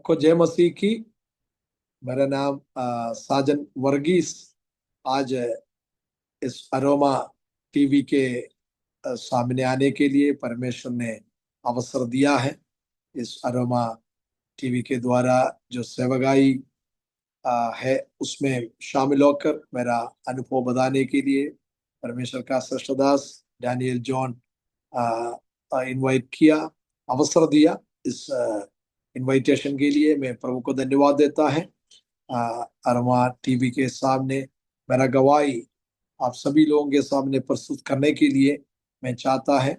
सबको जय मसीह की। मेरा नाम साजन वर्गीस। आज इस अरोमा टीवी के सामने आने के लिए परमेश्वर ने अवसर दिया है। इस अरोमा टीवी के द्वारा जो सेवगाई है उसमें शामिल होकर मेरा अनुभव बताने के लिए परमेश्वर का श्रेष्ठदास डैनियल जॉन इनवाइट किया, अवसर दिया। इस इनविटेशन के लिए मैं प्रभु को धन्यवाद देता है। अरमा टीवी के सामने मेरा गवाही आप सभी लोगों के सामने प्रस्तुत करने के लिए मैं चाहता है।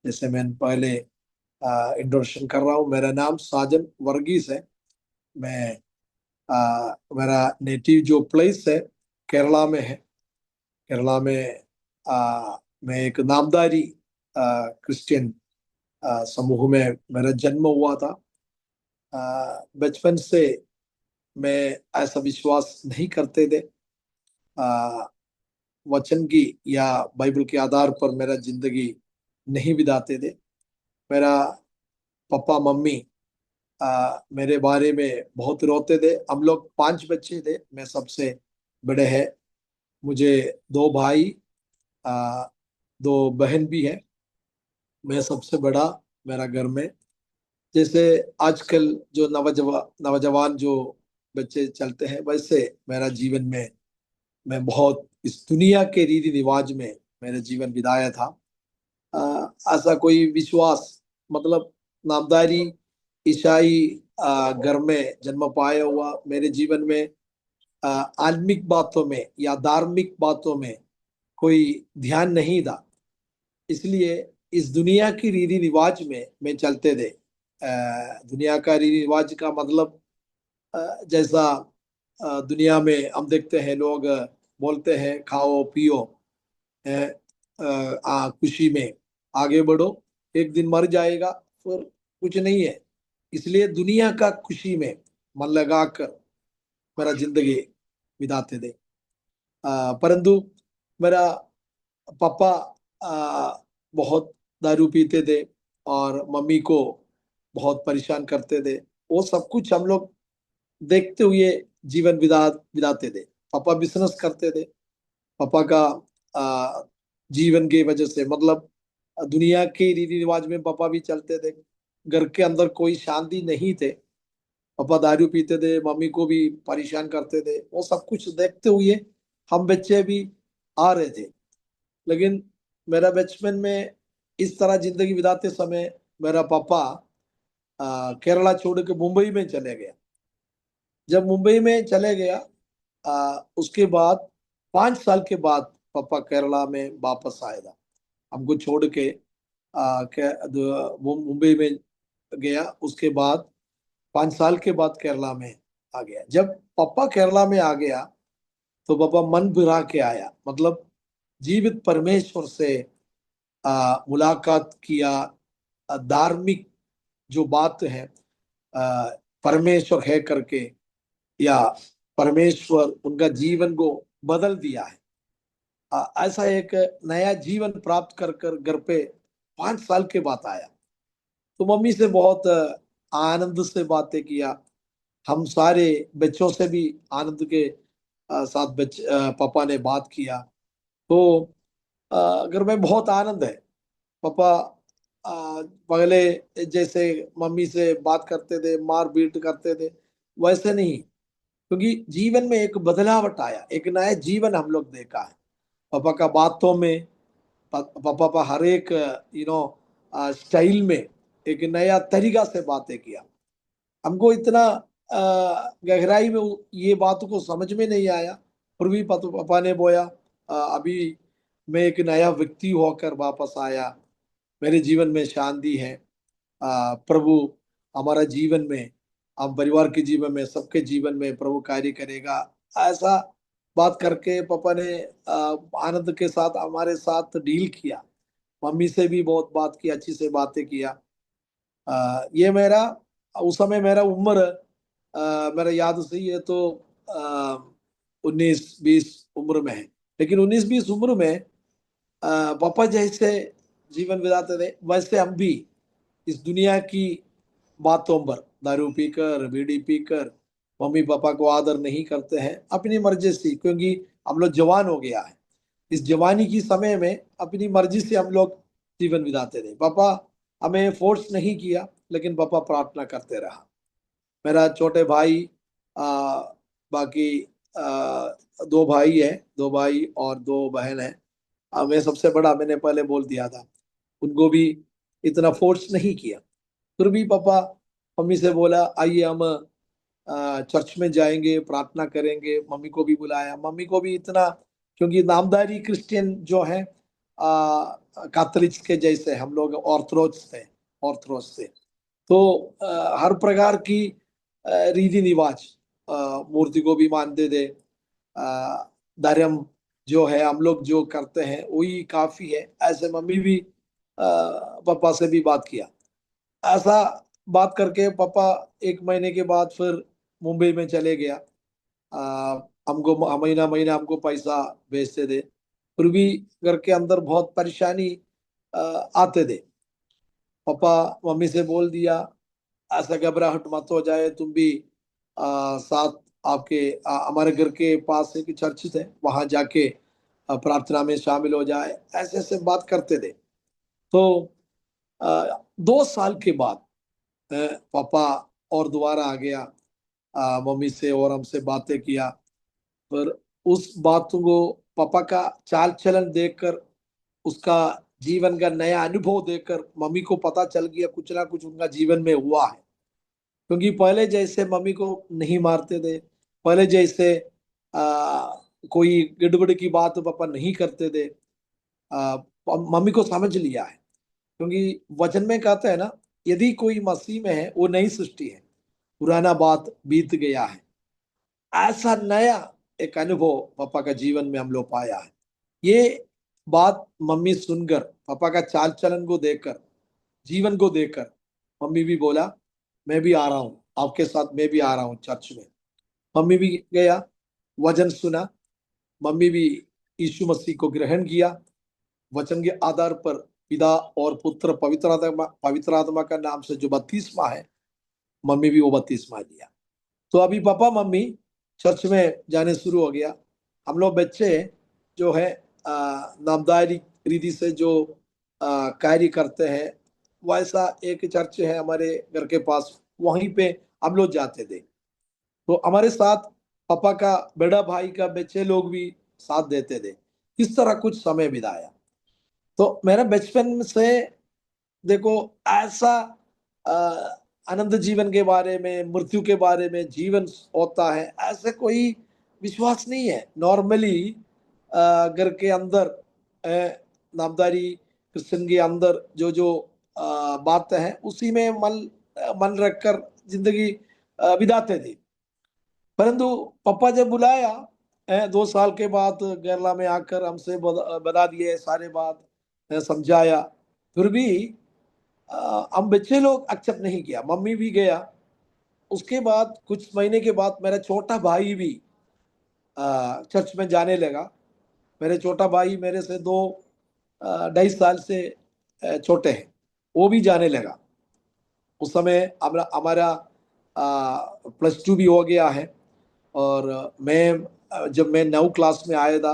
जैसे मैं पहले इंट्रोडक्शन कर रहा हूँ, मेरा नाम साजन वर्गीस है। मैं मेरा नेटिव जो प्लेस है केरला में है। केरला में मैं एक नामधारी क्रिश्चियन समूह में मेरा जन्म हुआ था। बचपन से मैं ऐसा विश्वास नहीं करते थे वचन की या बाइबल के आधार पर मेरा जिंदगी नहीं बिताते थे। मेरा पापा मम्मी मेरे बारे में बहुत रोते थे। हम लोग 5 बच्चे थे, मैं सबसे बड़े हैं। मुझे 2 भाई, आ, 2 बहन भी है। मैं सबसे बड़ा मेरा घर में। जैसे आजकल जो नौजवान जो बच्चे चलते हैं वैसे मेरा जीवन में मैं बहुत इस दुनिया के रीति रिवाज में मेरा जीवन बिताया था। ऐसा कोई विश्वास मतलब नामधारी ईसाई घर में जन्म पाया हुआ मेरे जीवन में आत्मिक बातों में या धार्मिक बातों में कोई ध्यान नहीं था। इसलिए इस दुनिया की रीति रिवाज में मैं चलते थे। दुनिया का रीति रिवाज का मतलब जैसा दुनिया में हम देखते हैं, लोग बोलते हैं खाओ पियो, खुशी में आगे बढ़ो, एक दिन मर जाएगा, फिर कुछ नहीं है। इसलिए दुनिया का खुशी में मन लगाकर मेरा जिंदगी बिताते थे। परंतु मेरा पापा बहुत दारू पीते थे और मम्मी को बहुत परेशान करते थे। वो सब कुछ हम लोग देखते हुए जीवन बिताते थे। पापा बिजनेस करते थे। पापा का जीवन की वजह से मतलब दुनिया के रीति रिवाज में पापा भी चलते थे। घर के अंदर कोई शांति नहीं थे। पापा दारू पीते थे, मम्मी को भी परेशान करते थे। वो सब कुछ देखते हुए हम बच्चे भी आ रहे थे। लेकिन मेरा बचपन में इस तरह जिंदगी बिताते समय मेरा पापा केरला छोड़ के मुंबई में चले गया। जब मुंबई में चले गया उसके बाद 5 साल के बाद पापा केरला में वापस आया था। हमको छोड़ के वो मुंबई में गया। उसके बाद 5 साल के बाद केरला में आ गया। जब पापा केरला में आ गया तो पापा मन बिरा के आया, मतलब जीवित परमेश्वर से मुलाकात किया। धार्मिक जो बात है परमेश्वर है करके, या परमेश्वर उनका जीवन को बदल दिया है। ऐसा एक नया जीवन प्राप्त कर कर घर पे 5 साल के बाद आया। तो मम्मी से बहुत आनंद से बातें किया। हम सारे बच्चों से भी आनंद के साथ पापा ने बात किया। तो घर में बहुत आनंद है। पापा पहले जैसे मम्मी से बात करते थे, मार पीट करते थे, वैसे नहीं। क्योंकि जीवन में एक बदलावट आया, एक नया जीवन हम लोग देखा है। पापा का बातों में, पापा का हर एक स्टाइल में एक नया तरीका से बातें किया। हमको इतना गहराई में ये बातों को समझ में नहीं आया। फिर भी पापा ने बोया अभी मैं एक नया व्यक्ति होकर वापस आया। मेरे जीवन में शांति है। प्रभु हमारा जीवन में, हम परिवार के जीवन में, सबके जीवन में प्रभु कार्य करेगा। ऐसा बात करके पापा ने आनंद के साथ हमारे साथ डील किया। मम्मी से भी बहुत बात की, अच्छी से बातें किया। ये मेरा उस समय मेरा उम्र मेरा याद सही है तो 19-20 उम्र में है। लेकिन 19-20 उम्र में पापा जैसे जीवन बिताते थे वैसे हम भी इस दुनिया की बातों पर, दारू पीकर, बीड़ी पीकर मम्मी पापा को आदर नहीं करते हैं अपनी मर्जी से, क्योंकि हम लोग जवान हो गया है। इस जवानी की समय में अपनी मर्जी से हम लोग जीवन बिताते थे। पापा हमें फोर्स नहीं किया, लेकिन पापा प्रार्थना करते रहा। मेरा छोटे भाई, आ, बाकी दो भाई है, दो भाई और दो बहन है। मैं सबसे बड़ा, मैंने पहले बोल दिया था। उनको भी इतना फोर्स नहीं किया। फिर भी पापा मम्मी से बोला आइए हम चर्च में जाएंगे, प्रार्थना करेंगे। मम्मी को भी बुलाया, मम्मी को भी इतना, क्योंकि नामधारी क्रिश्चियन जो है कैथोलिक्स के जैसे, हम लोग ऑर्थोडॉक्स थे, ऑर्थोडॉक्स थे। तो हर प्रकार की रीति रिवाज, मूर्ति को भी मानते थे। धर्म जो है हम लोग जो करते हैं वही काफी है, ऐसे मम्मी भी पापा से भी बात किया। ऐसा बात करके पापा एक महीने के बाद फिर मुंबई में चले गया। हमको महीना महीना हमको पैसा भेजते थे। फिर भी घर के अंदर बहुत परेशानी आ, आते थे। पापा मम्मी से बोल दिया ऐसा घबराहट मत हो जाए, तुम भी साथ आपके हमारे घर के पास एक चर्च है, वहां जाके प्रार्थना में शामिल हो जाए, ऐसे ऐसे बात करते थे। तो 2 साल के बाद पापा और दोबारा आ गया, मम्मी से और हमसे बातें किया। पर उस बात को, पापा का चाल चलन देखकर, उसका जीवन का नया अनुभव देखकर मम्मी को पता चल गया कुछ ना कुछ उनका जीवन में हुआ है। क्योंकि पहले जैसे मम्मी को नहीं मारते थे, पहले जैसे आ, कोई गड़बड़ की बात पापा नहीं करते थे। आ, मम्मी को समझ लिया है, क्योंकि वचन में कहते हैं ना, यदि कोई मसीह में है वो नई सृष्टि है, पुराना बात बीत गया है। ऐसा नया एक अनुभव पापा का जीवन में हम लोग पाया है। ये बात मम्मी सुनकर, पापा का चाल चलन को देखकर, जीवन को देखकर, मम्मी भी बोला मैं भी आ रहा हूँ आपके साथ, मैं भी आ रहा हूँ चर्च में। मम्मी भी गया, वचन सुना। मम्मी भी यीशु मसीह को ग्रहण किया। वचन के आधार पर पिता और पुत्र पवित्र आत्मा का नाम से जो बपतिस्मा है, मम्मी भी वो बपतिस्मा लिया। तो अभी पापा मम्मी चर्च में जाने शुरू हो गया। हम लोग बच्चे जो है नामधारी रीति से जो कार्य करते हैं, वैसा एक चर्च है हमारे घर के पास, वहीं पे हम लोग जाते थे। तो हमारे साथ पापा का बड़ा भाई का बच्चे लोग भी साथ देते थे। इस तरह कुछ समय बिताया। तो मेरा बचपन से देखो ऐसा अ, अनंत जीवन के बारे में, मृत्यु के बारे में, जीवन होता है ऐसे कोई विश्वास नहीं है। नॉर्मली घर के अंदर नामधारी क्रिश्चियन के अंदर जो जो बात है उसी में मन रखकर जिंदगी बिताते थे। परंतु पापा जब बुलाया 2 साल के बाद केरला में आकर हमसे बता दिए सारे बात, समझाया। फिर भी हम बच्चे लोग एक्सेप्ट नहीं किया। मम्मी भी गया। उसके बाद कुछ महीने के बाद मेरा छोटा भाई भी चर्च में जाने लगा। मेरे छोटा भाई मेरे से 2 2.5 साल से छोटे हैं, वो भी जाने लगा। उस समय हमारा +2 भी हो गया है। और मैं जब मैं 9 क्लास में आया था,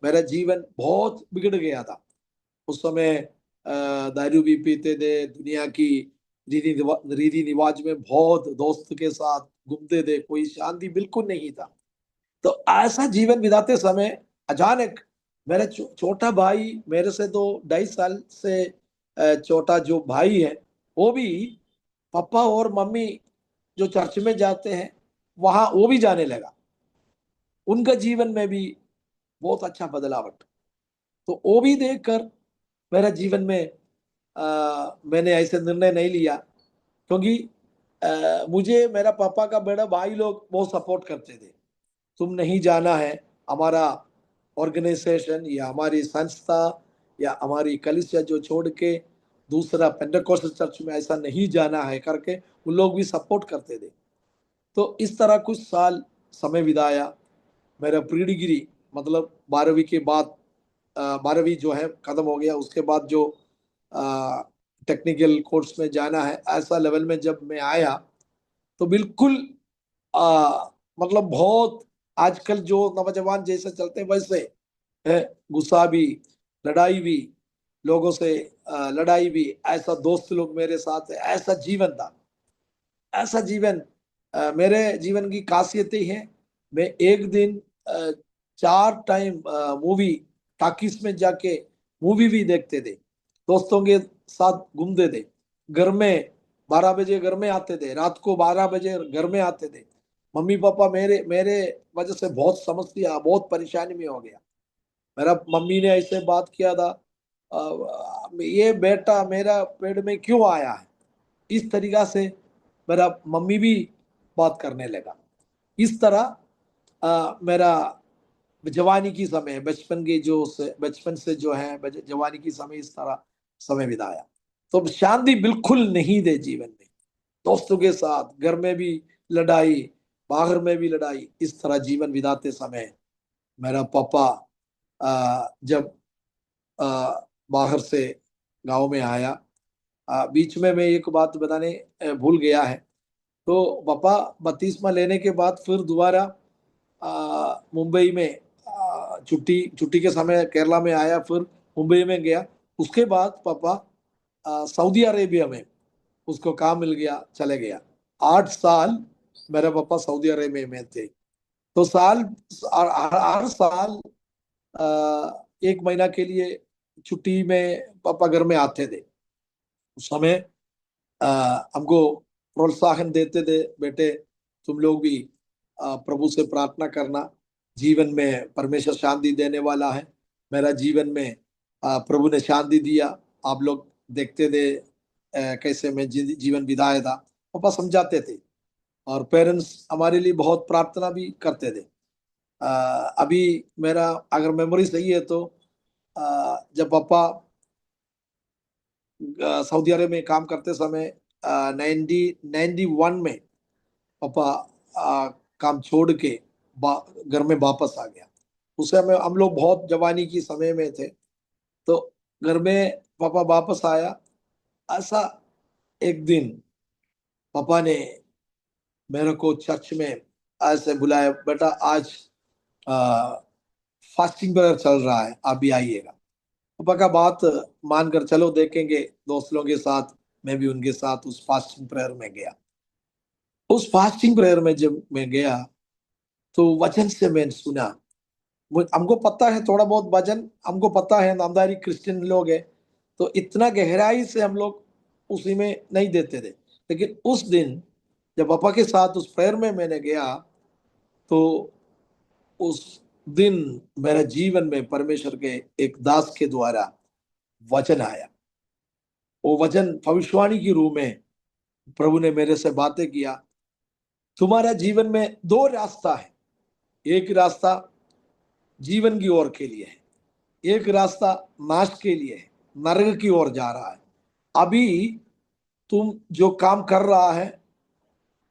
मेरा जीवन बहुत बिगड़ गया था। उस समय दारू भी पीते थे, दुनिया की रीति रिवाज में बहुत दोस्त के साथ घूमते थे, कोई शांति बिल्कुल नहीं था। तो ऐसा जीवन बिताते समय अचानक मेरा छोटा भाई, मेरे से तो 2.5 साल से छोटा जो भाई है, वो भी पापा और मम्मी जो चर्च में जाते हैं वहां वो भी जाने लगा। उनका जीवन में भी बहुत अच्छा बदलावट। तो वो भी देखकर मेरा जीवन में मैंने ऐसे निर्णय नहीं लिया, क्योंकि मुझे मेरा पापा का बड़ा भाई लोग बहुत सपोर्ट करते थे। तुम नहीं जाना है, हमारा ऑर्गेनाइजेशन या हमारी संस्था या हमारी कलीसिया जो छोड़ के दूसरा पेंटेकोस्टल चर्च में ऐसा नहीं जाना है करके उन लोग भी सपोर्ट करते थे। तो इस तरह कुछ साल समय बिताया। मेरा प्री डिग्री मतलब 12वीं के बाद, 12वीं जो है खत्म हो गया, उसके बाद जो टेक्निकल कोर्स में जाना है, ऐसा लेवल में जब मैं आया तो बिल्कुल आ, मतलब बहुत आजकल जो नौजवान जैसे चलते हैं वैसे है, गुस्सा भी, लड़ाई भी, लोगों से लड़ाई भी, ऐसा दोस्त लोग मेरे साथ है, ऐसा जीवन था, ऐसा जीवन। मेरे जीवन की खासियत ही है, मैं एक दिन 4 टाइम मूवी टाकिस में जाके मूवी भी देखते थे, दोस्तों के साथ घूमते थे, घर में 12 बजे घर में आते थे, रात को 12 बजे घर में आते थे। मम्मी पापा मेरे मेरे वजह से बहुत समस्या, बहुत परेशानी में हो गया। मेरा मम्मी ने ऐसे बात किया था, ये बेटा मेरा पेट में क्यों आया है, इस तरीका से मेरा मम्मी भी बात करने लगा। इस तरह मेरा जवानी की समय, बचपन के जो बचपन से जो है जवानी की समय इस तरह समय बिताया। तो शांति बिल्कुल नहीं दे जीवन में, दोस्तों के साथ घर में भी लड़ाई, बाहर में भी लड़ाई, इस तरह जीवन बिताते समय मेरा पापा जब बाहर से गांव में आया, बीच में मैं एक बात बताने भूल गया है। तो पापा बपतिस्मा लेने के बाद फिर दोबारा मुंबई में छुट्टी छुट्टी के समय केरला में आया, फिर मुंबई में गया। उसके बाद पापा सऊदी अरेबिया में उसको काम मिल गया, चले गया। 8 साल मेरे पापा सऊदी अरेबिया में थे। तो हर साल 1 महीना के लिए छुट्टी में पापा घर में आते थे। उस समय हमको प्रोत्साहन देते थे, बेटे तुम लोग भी प्रभु से प्रार्थना करना, जीवन में परमेश्वर शांति देने वाला है। मेरा जीवन में प्रभु ने शांति दिया, आप लोग देखते थे कैसे मैं जीवन बिताया था। पापा समझाते थे, और पेरेंट्स हमारे लिए बहुत प्रार्थना भी करते थे। अभी मेरा अगर मेमोरी सही है तो जब पापा सऊदी अरब में काम करते समय 1991 में पापा काम छोड़ के घर में वापस आ गया। उस समय हम लोग बहुत जवानी की समय में थे। तो घर में पापा वापस आया, ऐसा एक दिन पापा ने मेरे को चर्च में ऐसे बुलाया, बेटा आज फास्टिंग प्रेयर चल रहा है, आप भी आइएगा। पापा का बात मानकर चलो देखेंगे, दोस्त लोगों के साथ मैं भी उनके साथ उस फास्टिंग प्रेयर में गया। उस फास्टिंग प्रेयर में जब मैं गया तो वचन से मैंने सुना। हमको पता है थोड़ा बहुत वचन, हमको पता है, नामधारी क्रिश्चियन लोग हैं, तो इतना गहराई से हम लोग उसी में नहीं देते थे। लेकिन उस दिन जब पापा के साथ उस प्रेयर में मैंने गया, तो उस दिन मेरे जीवन में परमेश्वर के एक दास के द्वारा वचन आया। वो वचन भविष्यवाणी की रूप में प्रभु ने मेरे से बातें किया। तुम्हारा जीवन में 2 रास्ता है, एक रास्ता जीवन की ओर के लिए है, एक रास्ता नाश के लिए है, नरक की ओर जा रहा है। अभी तुम जो काम कर रहा है,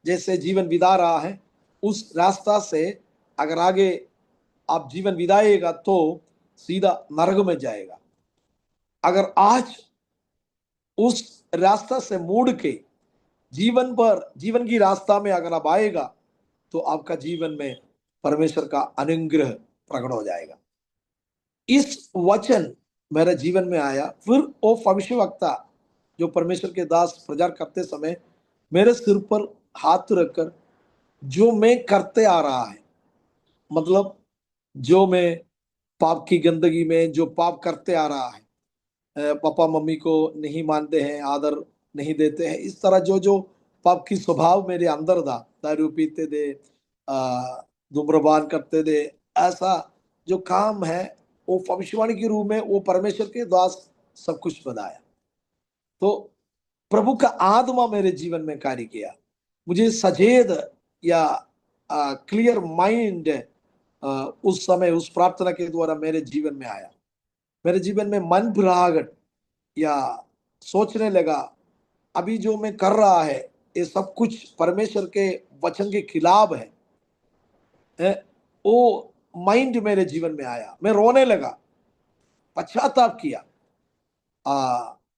जैसे जीवन बिता रहा है, उस रास्ता से अगर आगे आप जीवन बिताएगा तो सीधा नरक में जाएगा। अगर आज उस रास्ता से मुड़ के जीवन की रास्ता में अगर आप आएगा तो आपका जीवन में परमेश्वर का अनुग्रह प्रकट हो जाएगा। इस वचन मेरे जीवन में आया। फिर वो भविष्यवक्ता जो परमेश्वर के दास प्रचार करते समय मेरे सिर पर हाथ रखकर, जो मैं करते आ रहा है, मतलब जो मैं पाप की गंदगी में जो पाप करते आ रहा है, पापा मम्मी को नहीं मानते हैं, आदर नहीं देते हैं, इस तरह जो जो पाप की स्वभाव मेरे अंदर था, दारू पीते थे, धूम्रपान करते थे, ऐसा जो काम है, वो भविष्यवाणी के रूप में वो परमेश्वर के दास सब कुछ बताया। तो प्रभु का आत्मा मेरे जीवन में कार्य किया, मुझे सचेत या क्लियर माइंड उस समय उस प्रार्थना के द्वारा मेरे जीवन में आया। मेरे जीवन में मन भुलाहट या सोचने लगा, अभी जो मैं कर रहा है ये सब कुछ परमेश्वर के वचन के खिलाफ है। वो माइंड मेरे जीवन में आया, मैं रोने लगा, पश्चाताप किया।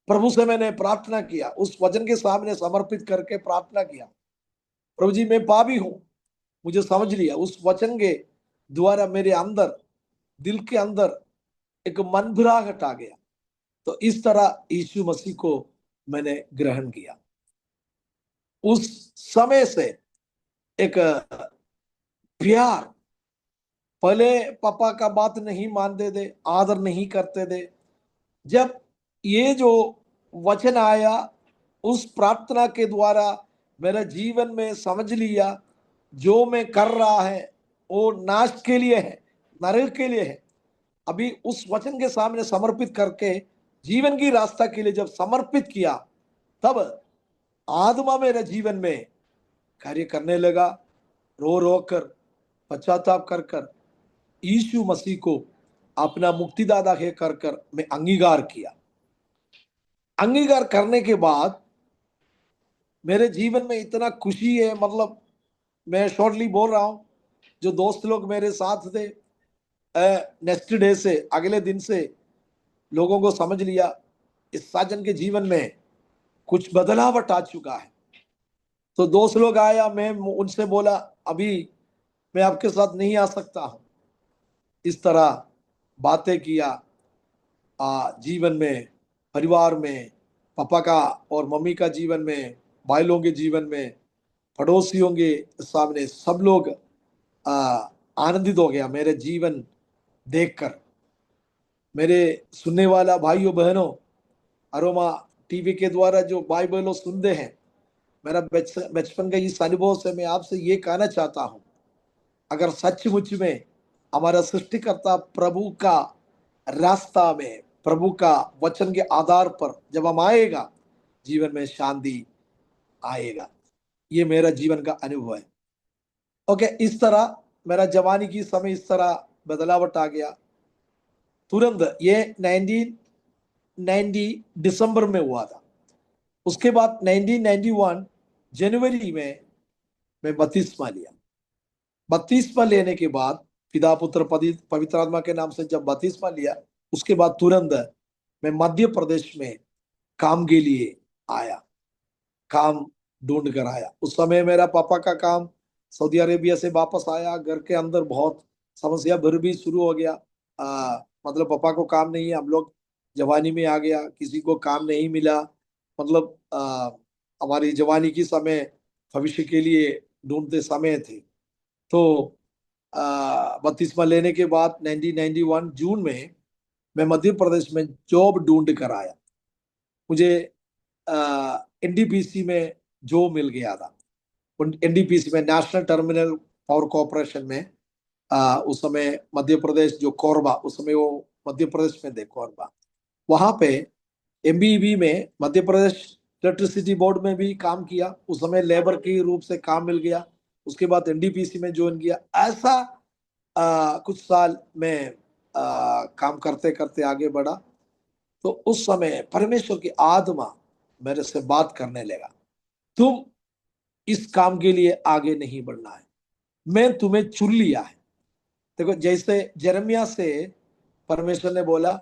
प्रभु से मैंने प्रार्थना किया, उस वचन के सामने समर्पित करके प्रार्थना किया, प्रभु जी मैं पापी हूं, मुझे समझ लिया। उस वचन के द्वारा मेरे अंदर, दिल के अंदर एक मनभुराहट आ गया। तो इस तरह यीशु मसीह को मैंने ग्रहण किया। उस समय से एक प्यार, पहले पापा का बात नहीं मानते थे, आदर नहीं करते थे। जब ये जो वचन आया, उस प्रार्थना के द्वारा मेरे जीवन में समझ लिया, जो मैं कर रहा है वो नाश के लिए है, नरक के लिए है। अभी उस वचन के सामने समर्पित करके जीवन की रास्ता के लिए जब समर्पित किया, तब आत्मा मेरे जीवन में कार्य करने लगा। रो रो कर, पश्चाताप कर कर यीशु मसीह को अपना मुक्तिदाता है कर कर मैं अंगीकार किया। अंगीकार करने के बाद मेरे जीवन में इतना खुशी है, मतलब मैं शॉर्टली बोल रहा हूं। जो दोस्त लोग मेरे साथ थे, नेक्स्ट डे से, अगले दिन से लोगों को समझ लिया इस साजन के जीवन में कुछ बदलावट आ चुका है। तो दोस्त लोग आया, मैं उनसे बोला अभी मैं आपके साथ नहीं आ सकता हूं। इस तरह बातें किया। जीवन में, परिवार में, पापा का और मम्मी का जीवन में, भाई लोगों के जीवन में, पड़ोसियों के सामने सब लोग आनंदित हो गया मेरे जीवन देखकर। मेरे सुनने वाला भाइयों बहनों, अरोमा टीवी के द्वारा जो भाई बहनों सुनते हैं, मेरा बचपन का इस अनुभव से मैं आपसे ये कहना चाहता हूं, अगर सचमुच में हमारा सृष्टिकर्ता प्रभु का रास्ता में, प्रभु का वचन के आधार पर जब हम आएगा, जीवन में शांति आएगा। ये मेरा जीवन का अनुभव है। ओके, इस तरह मेरा जवानी की समय इस तरह बदलावट आ गया तुरंत। ये 1990 दिसंबर में हुआ था। उसके बाद 1991 जनवरी में मैं बपतिस्मा लिया। बपतिस्मा लेने के बाद पिता पुत्र पवित्र आत्मा के नाम से जब बपतिस्मा लिया, उसके बाद तुरंत मैं मध्य प्रदेश में काम के लिए आया, काम ढूंढ कर आया। उस समय मेरा पापा का काम सऊदी अरेबिया से वापस आया। घर के अंदर बहुत समस्या भर भी शुरू हो गया। मतलब पापा को काम नहीं है, हम लोग जवानी में आ गया, किसी को काम नहीं मिला। मतलब हमारी जवानी की समय भविष्य के लिए ढूंढते समय थे। तो बपतिस्मा लेने के बाद 1991 जून में मैं मध्य प्रदेश में जॉब ढूंढ कर आया। मुझे एनडीपीसी में जॉब मिल गया था। एनडीपीसी में, नेशनल टर्मिनल पावर कॉरपोरेशन में, उस समय मध्य प्रदेश जो कोरबा, उस समय वो मध्य प्रदेश में थे, कोरबा। वहां पे एमबीबी में, मध्य प्रदेश इलेक्ट्रिसिटी बोर्ड में भी काम किया। उस समय लेबर के रूप से काम मिल गया। उसके बाद एनडीपीसी में ज्वाइन किया। ऐसा कुछ साल में काम करते करते आगे बढ़ा। तो उस समय परमेश्वर की आत्मा मेरे से बात करने लगा, तुम इस काम के लिए आगे नहीं बढ़ना है, मैं तुम्हें चुन लिया है। देखो, जैसे जरमिया से परमेश्वर ने बोला,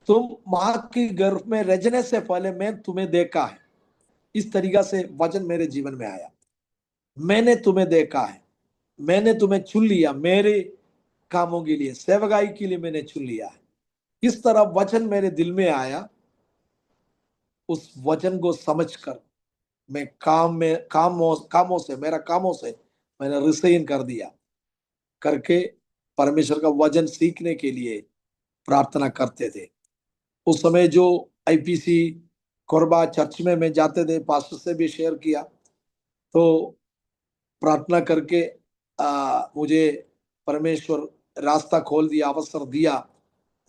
तुम मां की गर्भ में रचने से पहले मैं तुम्हें देखा है। इस तरीका से वचन मेरे जीवन में आया, मैंने तुम्हें देखा है, मैंने तुम्हें चुन लिया, मेरे कामों के लिए, सेवकाई के लिए मैंने चुन लिया है। इस तरह वचन मेरे दिल में आया। उस वचन को समझकर मैं कामों से, मेरा कामों से मैंने रिसाइन कर दिया, करके परमेश्वर का वचन सीखने के लिए प्रार्थना करते थे। उस समय जो आईपीसी कोरबा चर्च में मैं जाते थे, पास्टर से भी शेयर किया। तो प्रार्थना करके मुझे परमेश्वर रास्ता खोल दिया, अवसर दिया।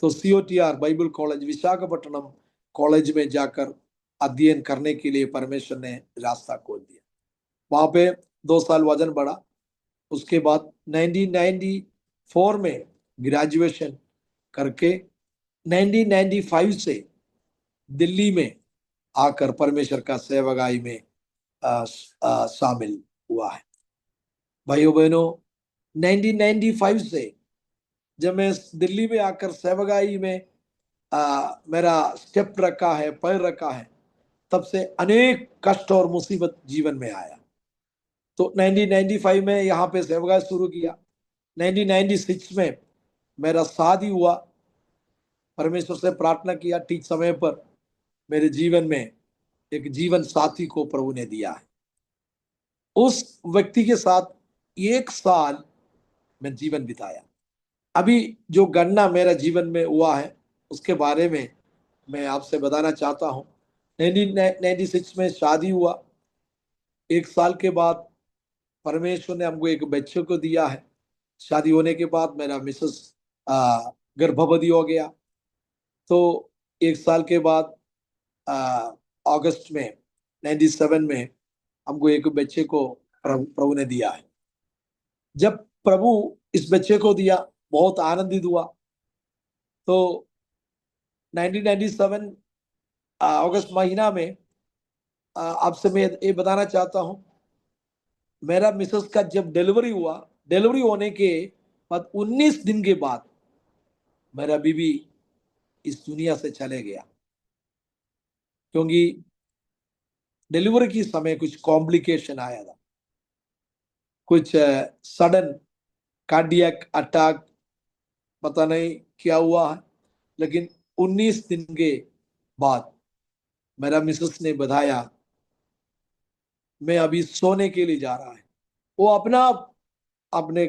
तो सीओटीआर बाइबल कॉलेज विशाखापट्टनम कॉलेज में जाकर अध्ययन करने के लिए परमेश्वर ने रास्ता खोल दिया। वहां पे 2 साल वजन बढ़ा। उसके बाद 1994 में ग्रेजुएशन करके 1995 से दिल्ली में आकर परमेश्वर का सेवकाई में शामिल हुआ है। भाइयों बहनों, 1995 से जब मैं दिल्ली में आकर सेवकाई में मेरा स्टेप रखा है, पैर रखा है, तब से अनेक कष्ट और मुसीबत जीवन में आया। तो 1995 में यहाँ पे सेवकाई शुरू किया। 1996 में मेरा शादी हुआ। परमेश्वर से प्रार्थना किया, ठीक समय पर मेरे जीवन में एक जीवन साथी को प्रभु ने दिया है। उस व्यक्ति के साथ 1 साल मैं जीवन बिताया। अभी जो गणना मेरा जीवन में हुआ है उसके बारे में मैं आपसे बताना चाहता हूँ। 1996 में शादी हुआ। 1 साल के बाद परमेश्वर ने हमको एक बच्चे को दिया है। शादी होने के बाद मेरा मिसेस गर्भवती हो गया। तो 1 साल के बाद अगस्त में 97 में हमको एक बच्चे को प्रभु ने दिया है। जब प्रभु इस बच्चे को दिया, बहुत आनंदित हुआ। तो 1997 अगस्त महीना में आपसे मैं ये बताना चाहता हूँ, मेरा मिसेस का जब डिलीवरी हुआ, डिलीवरी होने के बाद 19 दिन के बाद मेरा बीबी इस दुनिया से चले गया। क्योंकि डिलीवरी के समय कुछ कॉम्प्लिकेशन आया था, कुछ सडन कार्डियक अटैक, पता नहीं क्या हुआ है। लेकिन 19 दिन के बाद मेरा मिसेस ने बताया, मैं अभी सोने के लिए जा रहा है। वो अपना अपने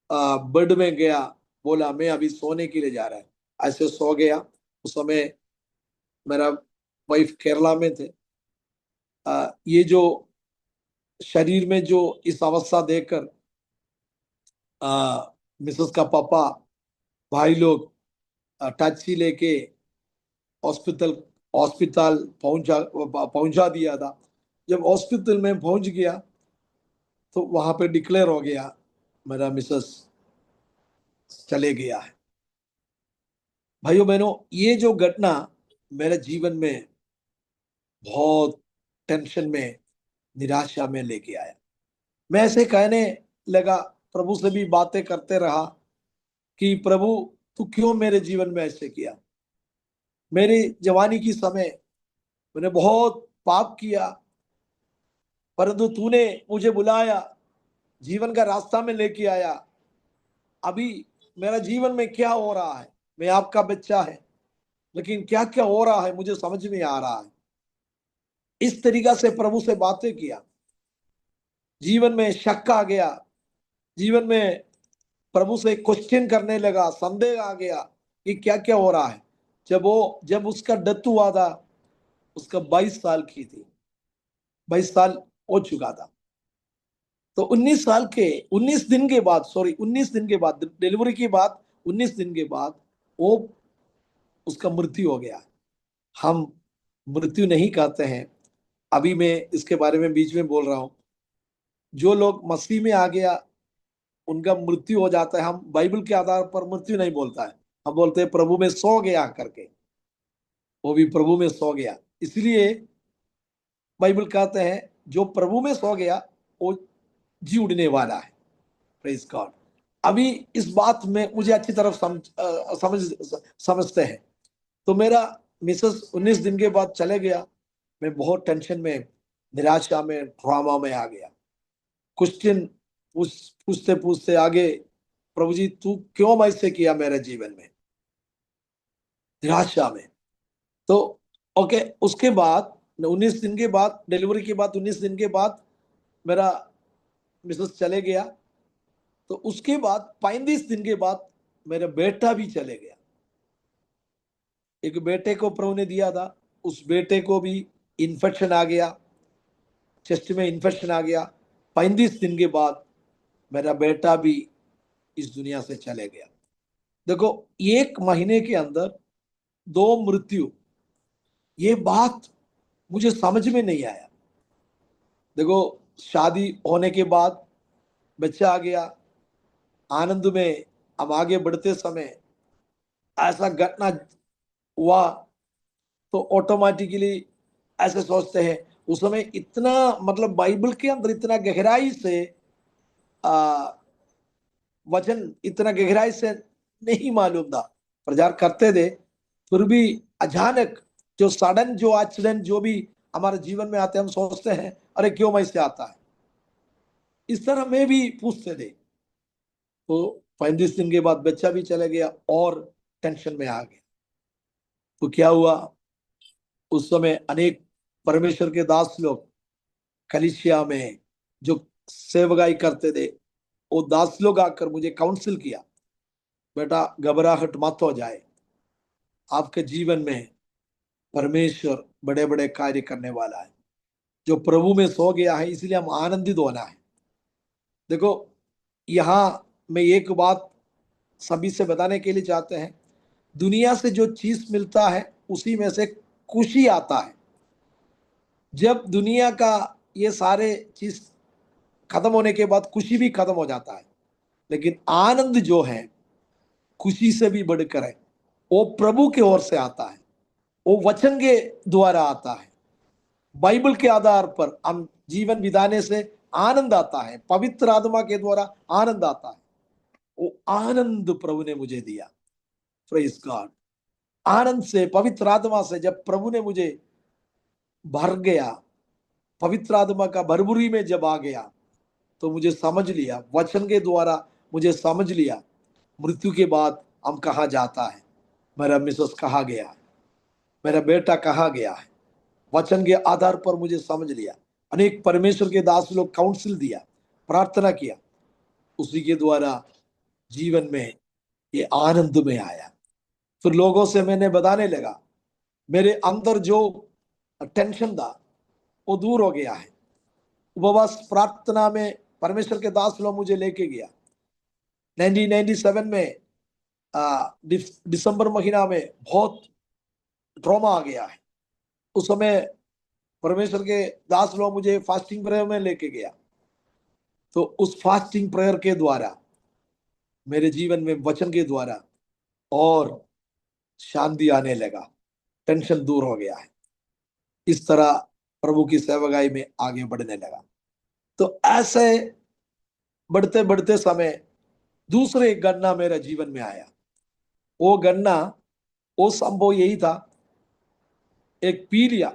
बेड में गया, बोला मैं अभी सोने के लिए जा रहा है। ऐसे सो गया। उस समय मेरा वाइफ केरला में थे। ये जो शरीर में जो इस अवस्था देखकर मिसेस का पापा, भाई लोग टैक्सी लेके हॉस्पिटल हॉस्पिटल पहुंचा दिया था। जब हॉस्पिटल में पहुंच गया तो वहां पे डिक्लेयर हो गया मेरा मिसेस चले गया है। भाइयों बहनों, ये जो घटना मेरे जीवन में बहुत टेंशन में, निराशा में लेके आया। मैं ऐसे कहने लगा, प्रभु से भी बातें करते रहा कि प्रभु तू क्यों मेरे जीवन में ऐसे किया। मेरी जवानी की समय मैंने बहुत पाप किया, परंतु तूने मुझे बुलाया, जीवन का रास्ता में लेके आया। अभी मेरा जीवन में क्या हो रहा है, मैं आपका बच्चा है, लेकिन क्या क्या हो रहा है मुझे समझ में आ रहा है। इस तरीका से प्रभु से बातें किया। जीवन में शक आ गया, जीवन में प्रभु से क्वेश्चन करने लगा, संदेह आ गया कि क्या क्या हो रहा है। जब उसका डेथ हुआ था, उसका 22 साल की थी, 22 साल हो चुका था। तो 19 दिन के बाद, सॉरी 19 दिन के बाद, डिलीवरी के बाद 19 दिन के बाद वो उसका मृत्यु हो गया। हम मृत्यु नहीं कहते हैं, अभी मैं इसके बारे में बीच में बोल रहा हूं। जो लोग मसीह में आ गया उनका मृत्यु हो जाता है। हम बाइबल के आधार पर मृत्यु नहीं बोलता है, हम बोलते हैं प्रभु में सो गया करके। वो भी प्रभु में सो गया, इसलिए बाइबल कहते हैं जो प्रभु में सो गया वो जी उड़ने वाला है। Praise God. अभी इस बात में मुझे अच्छी तरफ समझते हैं। तो मेरा मिसेस 19 दिन के बाद चले गया। मैं बहुत टेंशन में, निराशा में, ड्रामा में आ गया। क्वेश्चन पूछते पूछते आगे, प्रभु जी तू क्यों ऐसे किया मेरे जीवन में, निराशा में। तो ओके, उसके बाद 19 दिन के बाद, डिलीवरी के बाद 19 दिन के बाद मेरा मिसेस चले गया। तो उसके बाद 35 दिन के बाद मेरा बेटा भी चले गया। एक बेटे को प्रभु ने दिया था, उस बेटे को भी इन्फेक्शन आ गया, चेस्ट में इन्फेक्शन आ गया। 35 दिन के बाद मेरा बेटा भी इस दुनिया से चले गया। देखो, 1 महीने के अंदर 2 मृत्यु, ये बात मुझे समझ में नहीं आया। देखो, शादी होने के बाद बच्चा आ गया, आनंद में हम आगे बढ़ते समय ऐसा घटना हुआ तो ऑटोमेटिकली ऐसे सोचते हैं। उस समय इतना, मतलब बाइबल के अंदर इतना गहराई से आ, वचन इतना गहराई से नहीं मालूम था। प्रचार करते थे फिर भी अचानक जो सडन जो एक्सीडेंट जो भी हमारे जीवन में आते हैं, हम सोचते हैं अरे क्यों मैं इससे आता है। इस तरह मैं भी पूछते थे। तो 35 दिन के बाद बच्चा भी चला गया और टेंशन में आ गया। तो क्या हुआ, उस समय अनेक परमेश्वर के दास लोग कलीसिया में जो सेवकाई करते थे, वो दास लोग आकर मुझे काउंसिल किया, बेटा घबराहट मत हो जाए, आपके जीवन में परमेश्वर बड़े बड़े कार्य करने वाला है। जो प्रभु में सो गया है, इसलिए हम आनंदित होना है। देखो, यहाँ मैं एक बात सभी से बताने के लिए चाहते हैं, दुनिया से जो चीज मिलता है उसी में से खुशी आता है। जब दुनिया का ये सारे चीज खत्म होने के बाद खुशी भी खत्म हो जाता है, लेकिन आनंद जो है खुशी से भी बढ़कर है, वो प्रभु की ओर से आता है, वो वचन के द्वारा आता है। बाइबल के आधार पर हम जीवन बिताने से आनंद आता है, पवित्र आत्मा के द्वारा आनंद आता है। वो आनंद प्रभु ने मुझे दिया। Praise God. आनंद से, पवित्र आत्मा से जब प्रभु ने मुझे भर गया, पवित्र आत्मा का भरभूरी में जब आ गया, तो मुझे समझ लिया, वचन के द्वारा मुझे समझ लिया मृत्यु के बाद हम कहा जाता है, मेरा मिसेस कहा गया है, मेरा बेटा कहा गया है। वचन के आधार पर मुझे समझ लिया। अनेक परमेश्वर के दास लोग काउंसिल दिया, प्रार्थना किया, उसी के द्वारा जीवन में ये आनंद में आया। फिर लोगों से मैंने बताने लगा, मेरे अंदर जो टेंशन था वो दूर हो गया है। उपवास प्रार्थना में परमेश्वर के दास लोग मुझे लेके गया। 1997 में दिसंबर महीना में बहुत ट्रॉमा आ गया है। उस समय परमेश्वर के दास लोग मुझे फास्टिंग प्रेयर में लेके गया। तो उस फास्टिंग प्रेयर के द्वारा मेरे जीवन में वचन के द्वारा और शांति आने लगा, टेंशन दूर हो गया है। इस तरह प्रभु की सेवकाई में आगे बढ़ने लगा। तो ऐसे बढ़ते बढ़ते समय दूसरे एक गन्ना मेरे जीवन में आया। वो गन्ना, वो संभव यही था, एक पीलिया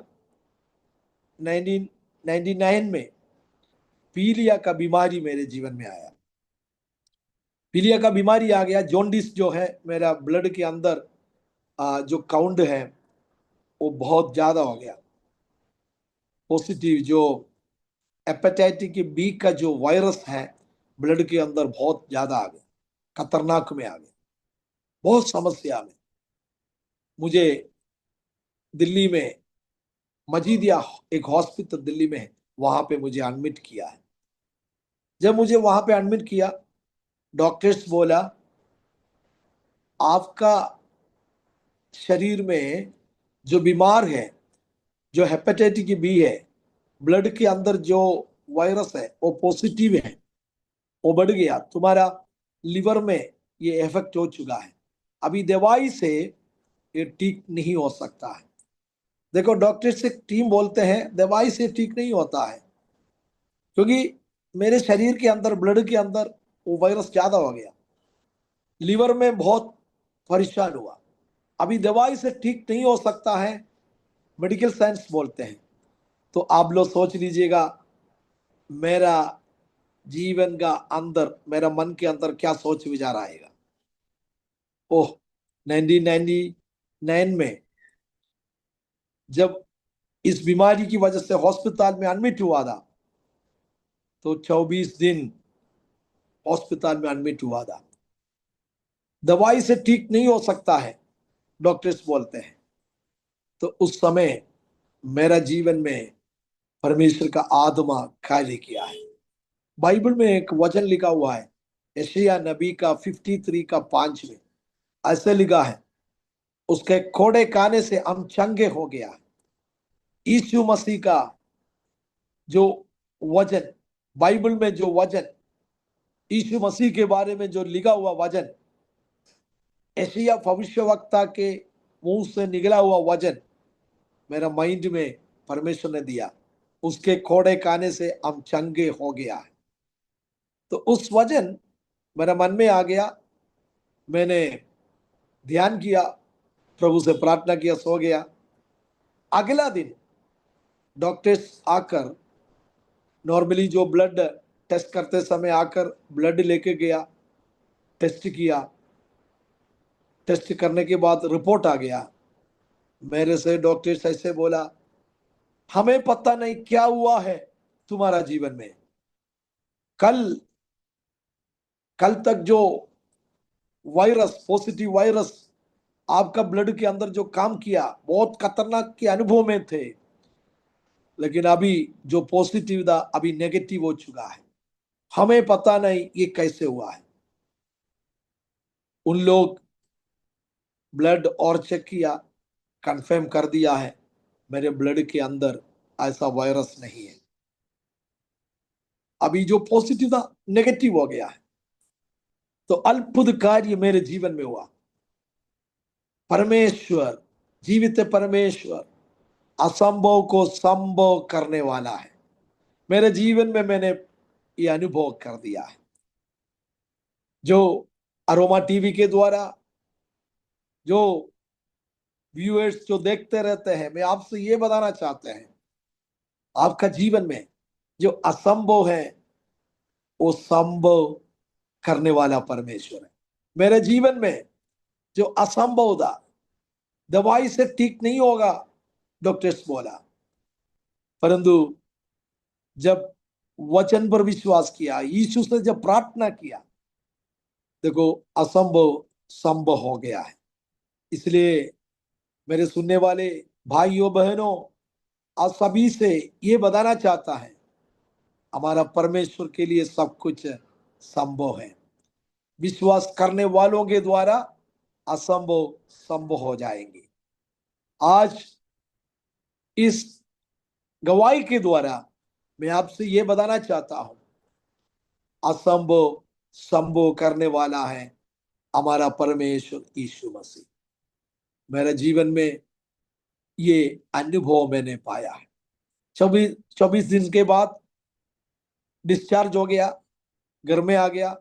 1999 में पीलिया का बीमारी मेरे जीवन में आया। पीलिया का बीमारी आ गया। जॉन्डिस जो है, मेरा ब्लड के अंदर जो काउंट है वो बहुत ज्यादा हो गया। पॉजिटिव जो हेपेटाइटिस बी का जो वायरस है ब्लड के अंदर बहुत ज्यादा आ गया, खतरनाक में आ गया, बहुत समस्या में। मुझे दिल्ली में मजीदिया एक हॉस्पिटल दिल्ली में है, वहां पे मुझे एडमिट किया है। जब मुझे वहां पे एडमिट किया, डॉक्टर्स बोला आपका शरीर में जो बीमार है, जो हेपेटाइटिस बी है, ब्लड के अंदर जो वायरस है वो पॉजिटिव है, वो बढ़ गया, तुम्हारा लिवर में ये इफेक्ट हो चुका है, अभी दवाई से ये ठीक नहीं हो सकता है। देखो, डॉक्टर से टीम बोलते हैं दवाई से ठीक नहीं होता है, क्योंकि मेरे शरीर के अंदर, ब्लड के अंदर वो वायरस ज्यादा हो गया, लिवर में बहुत परेशान हुआ, अभी दवाई से ठीक नहीं हो सकता है, मेडिकल साइंस बोलते हैं। तो आप लोग सोच लीजिएगा मेरा जीवन का अंदर, मेरा मन के अंदर क्या सोच विचार आएगा। ओह, 1999 में जब इस बीमारी की वजह से हॉस्पिटल में एडमिट हुआ था, तो 24 दिन हॉस्पिटल में एडमिट हुआ था। दवाई से ठीक नहीं हो सकता है, डॉक्टर्स बोलते हैं। तो उस समय मेरा जीवन में परमेश्वर का आत्मा कार्य किया है। बाइबल में एक वचन लिखा हुआ है, यशायाह नबी का 53 का 5 में ऐसे लिखा है, उसके कोड़े खाने से हम चंगे हो गया। यीशु मसीह का जो वचन, बाइबल में जो वचन, यीशु मसीह के बारे में जो लिखा हुआ वचन, यशायाह भविष्यवक्ता के मुंह से निकला हुआ वचन मेरा माइंड में परमेश्वर ने दिया, उसके कोड़े खाने से हम चंगे हो गया है। तो उस वचन मेरा मन में आ गया, मैंने ध्यान किया, प्रभु से प्रार्थना किया, सो गया। अगला दिन डॉक्टर्स आकर, नॉर्मली जो ब्लड टेस्ट करते समय आकर ब्लड लेके गया, टेस्ट किया। टेस्ट करने के बाद रिपोर्ट आ गया। मेरे से डॉक्टर्स ऐसे बोला, हमें पता नहीं क्या हुआ है तुम्हारा जीवन में। कल कल तक जो वायरस, पॉजिटिव वायरस आपका ब्लड के अंदर जो काम किया, बहुत खतरनाक के अनुभव में थे, लेकिन अभी जो पॉजिटिव था अभी नेगेटिव हो चुका है। हमें पता नहीं ये कैसे हुआ है। उन लोग ब्लड और चेक किया, कंफर्म कर दिया है मेरे ब्लड के अंदर ऐसा वायरस नहीं है। अभी जो पॉजिटिव था नेगेटिव हो गया है। तो अद्भुत कार्य मेरे जीवन में हुआ। परमेश्वर, जीवित परमेश्वर असंभव को संभव करने वाला है। मेरे जीवन में मैंने ये अनुभव कर दिया है। जो अरोमा टीवी के द्वारा जो व्यूअर्स जो देखते रहते हैं, मैं आपसे ये बताना चाहते हैं, आपका जीवन में जो असंभव है वो संभव करने वाला परमेश्वर है। मेरे जीवन में जो असंभव था, दवाई से ठीक नहीं होगा डॉक्टर्स बोला, परंतु जब वचन पर विश्वास किया, यीशु से जब प्रार्थना किया, देखो असंभव संभव हो गया है। इसलिए मेरे सुनने वाले भाइयों बहनों, आप सभी से ये बताना चाहता है, हमारा परमेश्वर के लिए सब कुछ संभव है। विश्वास करने वालों के द्वारा असंभव संभव हो जाएंगे। आज इस गवाही के द्वारा मैं आपसे ये बताना चाहता हूं, असंभव संभव करने वाला है हमारा परमेश्वर यीशु मसीह। मेरे जीवन में ये अनुभव मैंने पाया है। 24 दिन के बाद डिस्चार्ज हो गया, घर में आ गया।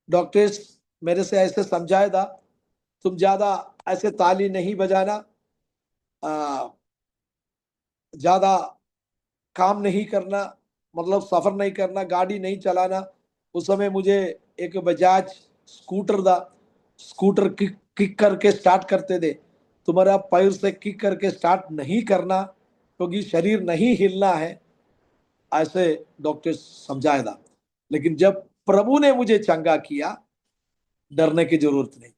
डॉक्टर्स मेरे से ऐसे समझाया था, तुम ज्यादा ऐसे ताली नहीं बजाना, ज्यादा काम नहीं करना, मतलब सफर नहीं करना, गाड़ी नहीं चलाना। उस समय मुझे एक बजाज स्कूटर था, स्कूटर किक किक करके स्टार्ट करते थे। तुम्हारा पैर से किक करके स्टार्ट नहीं करना, क्योंकि शरीर नहीं हिलना है, ऐसे डॉक्टर समझाया था। लेकिन जब प्रभु ने मुझे चंगा किया, डरने की जरूरत नहीं।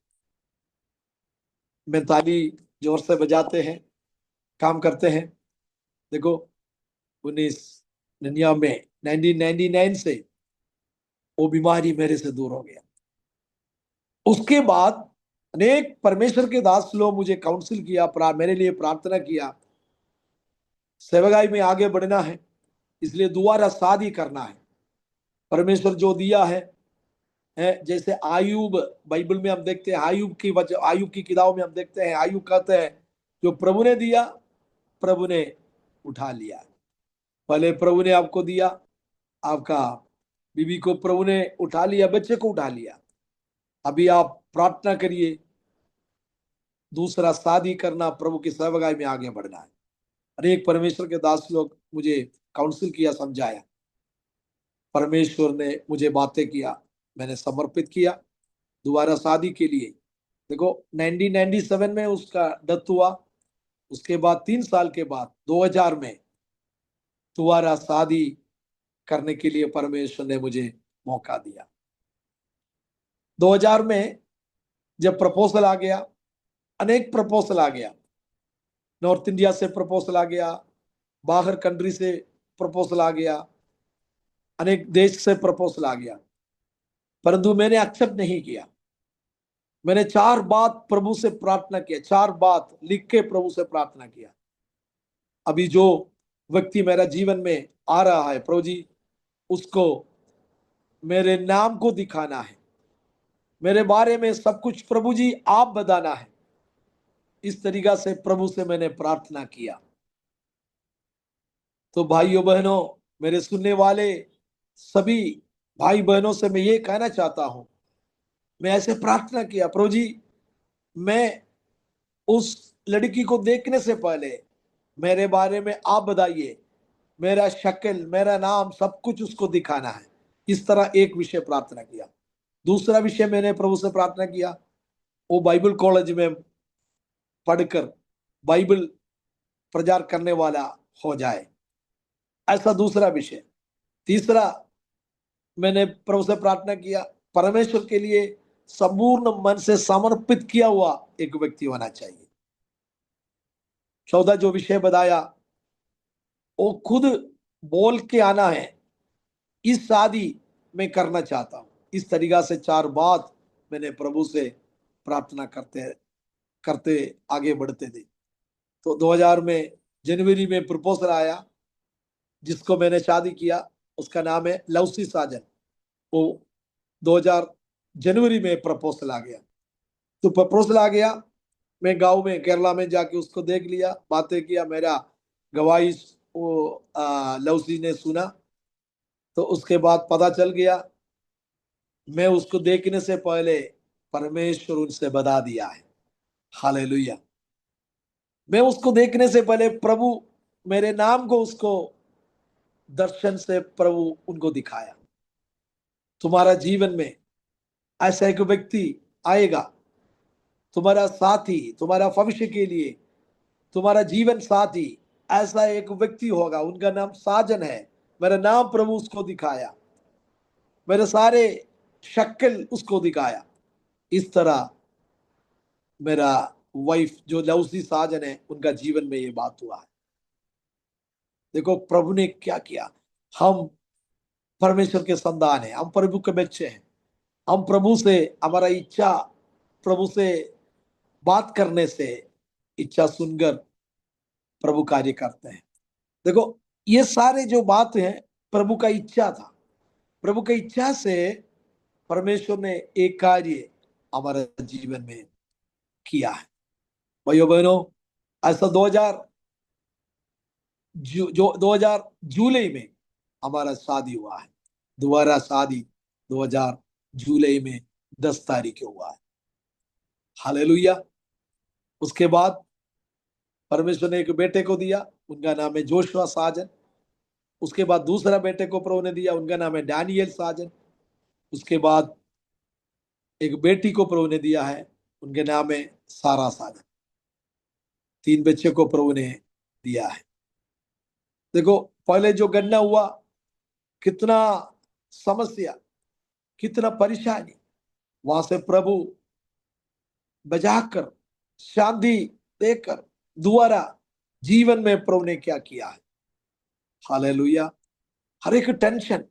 मैं ताली जोर से बजाते हैं, काम करते हैं। देखो 1999 1999 से वो बीमारी मेरे से दूर हो गया। उसके बाद अनेक परमेश्वर के दास लोग मुझे काउंसिल किया, मेरे लिए प्रार्थना किया, सेवकाई में आगे बढ़ना है, इसलिए दोबारा शादी करना है। परमेश्वर जो दिया है जैसे आयुब, बाइबल में हम देखते हैं, आयुब की वजह, आयुब की किताब में हम देखते हैं, आयुब कहते हैं जो प्रभु ने दिया प्रभु ने उठा लिया। पहले प्रभु ने आपको दिया, आपका बीवी को प्रभु ने उठा लिया, बच्चे को उठा लिया। अभी आप प्रार्थना करिए, दूसरा शादी करना, प्रभु की सेवकाई में आगे बढ़ना है। अनेक परमेश्वर के दास लोग मुझे काउंसिल किया, समझाया। परमेश्वर ने मुझे बातें किया, मैंने समर्पित किया दोबारा शादी के लिए। देखो 1997 में उसका डेथ हुआ। उसके बाद 3 साल के बाद 2000 में दोबारा शादी करने के लिए परमेश्वर ने मुझे मौका दिया। 2000 में जब प्रपोजल आ गया, अनेक प्रपोजल आ गया, नॉर्थ इंडिया से प्रपोजल आ गया, बाहर कंट्री से प्रपोजल आ गया, अनेक देश से प्रपोजल आ गया, परंतु मैंने एक्सेप्ट नहीं किया। मैंने 4 बात प्रभु से प्रार्थना किया, 4 बात लिख के प्रभु से प्रार्थना किया। अभी जो व्यक्ति मेरा जीवन में आ रहा है, प्रभु जी उसको मेरे नाम को दिखाना है, मेरे बारे में सब कुछ प्रभु जी आप बताना है। इस तरीका से प्रभु से मैंने प्रार्थना किया। तो भाइयों बहनों, मेरे सुनने वाले सभी भाई बहनों से मैं ये कहना चाहता हूं, मैं ऐसे प्रार्थना किया, प्रभु जी मैं उस लड़की को देखने से पहले मेरे बारे में आप बताइए, मेरा शक्ल, मेरा नाम, सब कुछ उसको दिखाना है। इस तरह एक विषय प्रार्थना किया। दूसरा विषय मैंने प्रभु से प्रार्थना किया, वो बाइबल कॉलेज में पढ़कर बाइबल प्रचार करने वाला हो जाए, ऐसा दूसरा विषय। तीसरा मैंने प्रभु से प्रार्थना किया, परमेश्वर के लिए संपूर्ण मन से समर्पित किया हुआ एक व्यक्ति होना चाहिए। चौथा जो विषय बताया, वो खुद बोल के आना है, इस शादी में करना चाहता हूं। इस तरीका से चार बात मैंने प्रभु से प्रार्थना करते करते आगे बढ़ते थे। तो 2000 में जनवरी में प्रपोजल आया, जिसको मैंने शादी किया, उसका नाम है लवसी साजन। वो 2000 जनवरी में प्रपोजल आ गया। तो प्रपोजल आ गया, मैं गांव में केरला में जाके उसको देख लिया, बातें किया, मेरा गवाही वो लवसी ने सुना। तो उसके बाद पता चल गया, मैं उसको देखने से पहले परमेश्वर उनसे बता दिया है। हालेलुया। मैं उसको देखने से पहले प्रभु मेरे नाम को उसको दर्शन से प्रभु उनको दिखाया। तुम्हारा जीवन में ऐसा एक व्यक्ति आएगा, तुम्हारा साथी, तुम्हारा भविष्य के लिए तुम्हारा जीवन साथी, ऐसा एक व्यक्ति होगा, उनका नाम साजन है। मेरा नाम प्रभु उसको दिखाया, मेरे सारे शक्ल उसको दिखाया। इस तरह मेरा वाइफ जो लवसी साजन है, उनका जीवन में ये बात हुआ है। देखो प्रभु ने क्या किया। हम परमेश्वर के संतान हैं, हम प्रभु के बच्चे हैं। हम प्रभु से हमारा इच्छा, प्रभु से बात करने से इच्छा सुनकर प्रभु कार्य करते हैं। देखो ये सारे जो बात है, प्रभु का इच्छा था। प्रभु की इच्छा से परमेश्वर ने एक कार्य हमारे जीवन में किया है। भाइयों बहनों, ऐसा 2000 जुलाई में हमारा शादी हुआ है। दोबारा शादी 2000 जुलाई में 10 तारीख को हुआ है। हालेलुया। उसके बाद परमेश्वर ने एक बेटे को दिया, उनका नाम है जोशुआ साजन। उसके बाद दूसरा बेटे को प्रभु ने दिया, उनका नाम है डैनियल साजन। उसके बाद एक बेटी को प्रभु ने दिया है, उनके नाम है सारा साजन। 3 बच्चे को प्रभु ने दिया है। देखो पहले जो गन्ना हुआ, कितना समस्या, कितना परेशानी, वहां से प्रभु बजाकर, शांति देकर, दोबारा जीवन में प्रभु ने क्या किया है। हालेलुया। हर एक टेंशन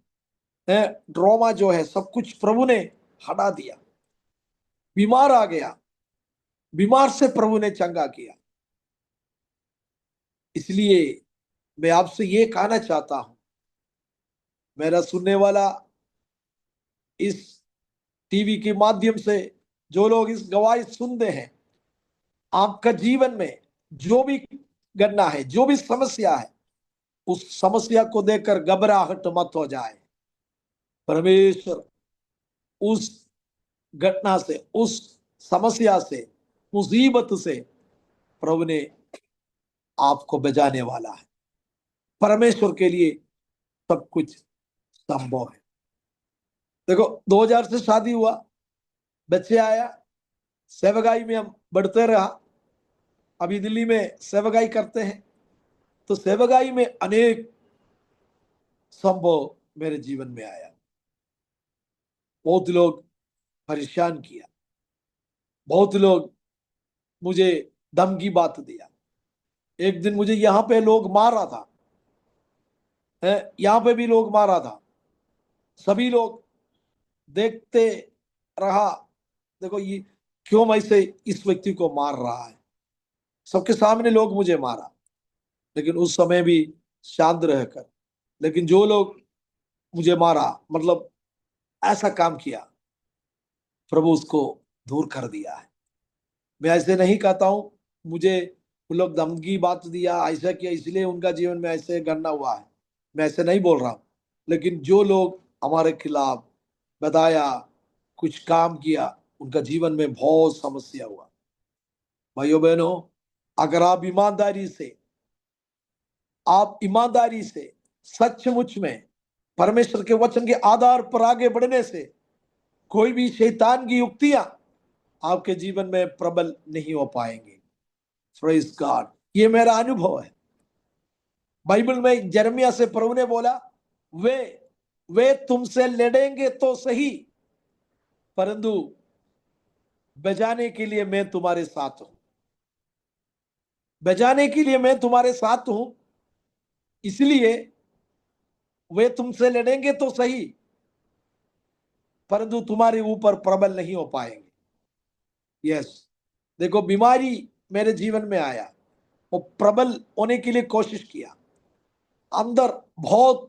है, ड्रामा जो है, सब कुछ प्रभु ने हटा दिया। बीमार आ गया, बीमार से प्रभु ने चंगा किया। इसलिए मैं आपसे ये कहना चाहता हूं, मेरा सुनने वाला, इस टीवी के माध्यम से जो लोग इस गवाही सुनते हैं, आपका जीवन में जो भी गन्ना है, जो भी समस्या है, उस समस्या को देखकर घबराहट मत हो जाए। परमेश्वर उस घटना से, उस समस्या से, मुसीबत से प्रभु ने आपको बचाने वाला है। परमेश्वर के लिए सब कुछ संभव है। देखो 2000 से शादी हुआ, बच्चे आया, सेवकाई में हम बढ़ते रहा। अभी दिल्ली में सेवकाई करते हैं। तो सेवकाई में अनेक संभव मेरे जीवन में आया। बहुत लोग परेशान किया, बहुत लोग मुझे धमकी बात दिया। एक दिन मुझे यहाँ पे लोग मार रहा था, यहाँ पे भी लोग मार रहा था। सभी लोग देखते रहा, देखो ये क्यों ऐसे इस व्यक्ति को मार रहा है। सबके सामने लोग मुझे मारा, लेकिन उस समय भी शांत रहकर, लेकिन जो लोग मुझे मारा, मतलब ऐसा काम किया, प्रभु उसको दूर कर दिया है। मैं ऐसे नहीं कहता हूं मुझे वो लोग धमकी बात दिया, ऐसा किया इसलिए उनका जीवन में ऐसे गड़ना हुआ है, मैं ऐसे नहीं बोल रहा हूं। लेकिन जो लोग हमारे खिलाफ बताया, कुछ काम किया, उनका जीवन में बहुत समस्या हुआ। भाइयों बहनों, अगर आप ईमानदारी से सचमुच में परमेश्वर के वचन के आधार पर आगे बढ़ने से कोई भी शैतान की युक्तियां आपके जीवन में प्रबल नहीं हो पाएंगे। प्रेज गॉड, ये मेरा अनुभव है। बाइबल में यिर्मयाह से प्रभु ने बोला, वे वे तुमसे लड़ेंगे तो सही, परंतु बजाने के लिए मैं तुम्हारे साथ हूं। बजाने के लिए मैं तुम्हारे साथ हूं, इसलिए वे तुमसे लड़ेंगे तो सही, परंतु तुम्हारे ऊपर प्रबल नहीं हो पाएंगे। यस, देखो, बीमारी मेरे जीवन में आया, वो प्रबल होने के लिए कोशिश किया, अंदर बहुत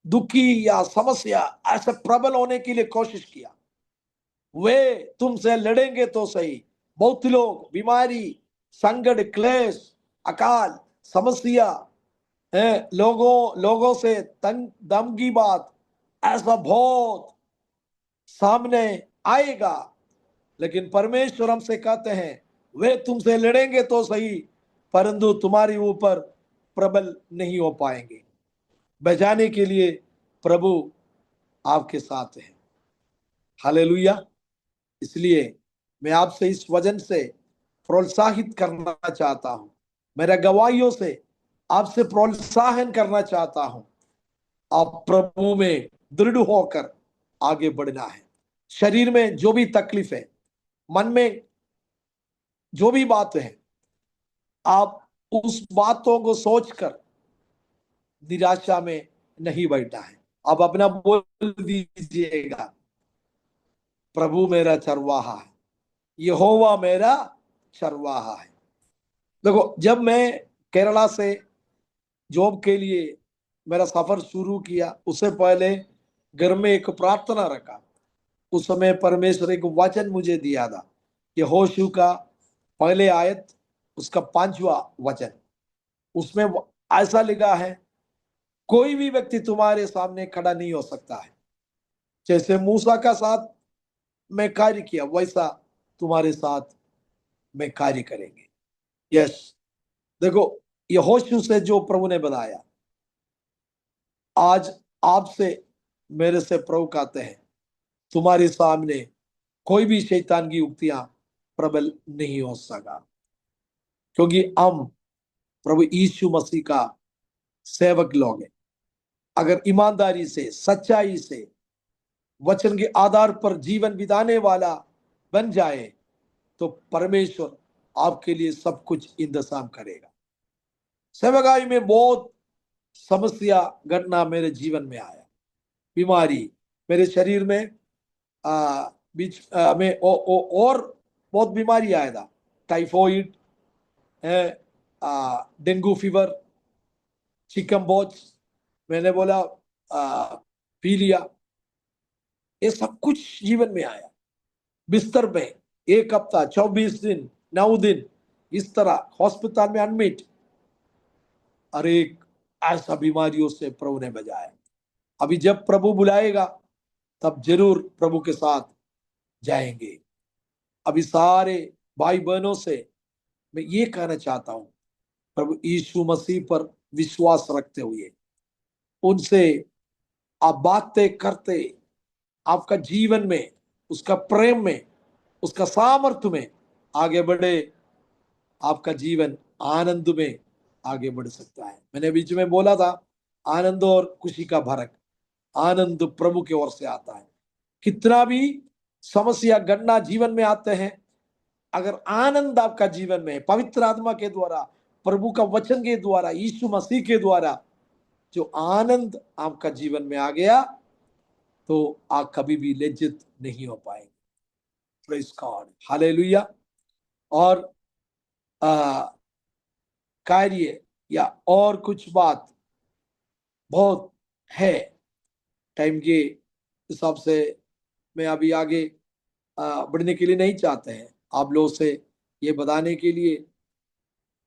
दुखी या समस्या ऐसे प्रबल होने के लिए कोशिश किया। वे तुमसे लड़ेंगे तो सही। बहुत लोग बीमारी, संकट, क्लेश, अकाल, समस्या है, लोगों से तंग दम की बात, ऐसा बहुत सामने आएगा, लेकिन परमेश्वर हमसे कहते हैं, वे तुमसे लड़ेंगे तो सही, परंतु तुम्हारे ऊपर प्रबल नहीं हो पाएंगे। बजाने के लिए प्रभु आपके साथ है। हालेलुया। इसलिए मैं आपसे इस वजन से प्रोत्साहित करना चाहता हूं, मेरा गवाहियों से आपसे प्रोत्साहन करना चाहता हूं। आप प्रभु में दृढ़ होकर आगे बढ़ना है। शरीर में जो भी तकलीफ है, मन में जो भी बात है, आप उस बातों को सोचकर निराशा में नहीं बैठना है। आप अपना बोल दीजिएगा, प्रभु मेरा चरवाहा है, यहोवा मेरा चरवाहा है। देखो, जब मैं केरला से जॉब के लिए मेरा सफर शुरू किया, उससे पहले घर में एक प्रार्थना रखा। उस समय परमेश्वर एक वचन मुझे दिया था, यहोशू का पहले आयत, उसका 5वां वचन। उसमें ऐसा लिखा है, कोई भी व्यक्ति तुम्हारे सामने खड़ा नहीं हो सकता है। जैसे मूसा का साथ मैं कार्य किया, वैसा तुम्हारे साथ मैं कार्य करेंगे। यस, देखो, यहोशू से जो प्रभु ने बताया, आज आपसे मेरे से प्रभु कहते हैं, तुम्हारे सामने कोई भी शैतान की युक्तियां प्रबल नहीं हो सका, क्योंकि हम प्रभु यीशु मसीह का सेवक लोग हैं। अगर ईमानदारी से, सच्चाई से, वचन के आधार पर जीवन बिताने वाला बन जाए, तो परमेश्वर आपके लिए सब कुछ इंतजाम करेगा। सेवकाई में बहुत समस्या घटना मेरे जीवन में आया, बीमारी मेरे शरीर में बीच में और बहुत बीमारी आया था, टाइफॉइड है, डेंगू फीवर, चिकन बॉक्स, मैंने बोला पी लिया, ये सब कुछ जीवन में आया। बिस्तर में 1 हफ्ता, 24 दिन, 9 दिन, इस तरह हॉस्पिटल में एडमिट। अरे, ऐसा बीमारियों से प्रभु ने बचाया। अभी जब प्रभु बुलाएगा, तब जरूर प्रभु के साथ जाएंगे। अभी सारे भाई बहनों से मैं ये कहना चाहता हूं, प्रभु यीशु मसीह पर विश्वास रखते हुए उनसे आप बातें करते, आपका जीवन में, उसका प्रेम में, उसका सामर्थ्य में आगे बढ़े, आपका जीवन आनंद में आगे बढ़ सकता है। मैंने बीच में बोला था, आनंद और खुशी का फर्क। आनंद प्रभु की ओर से आता है। कितना भी समस्या गणना जीवन में आते हैं, अगर आनंद आपका जीवन में पवित्र आत्मा के द्वारा, प्रभु का वचन के द्वारा, यीशु मसीह के द्वारा जो आनंद आपका जीवन में आ गया, तो आप कभी भी लज्जित नहीं हो पाएंगे। Praise God, hallelujah. और कार्य या और कुछ बात बहुत है, टाइम के हिसाब से मैं अभी आगे बढ़ने के लिए नहीं चाहते हैं। आप लोगों से ये बताने के लिए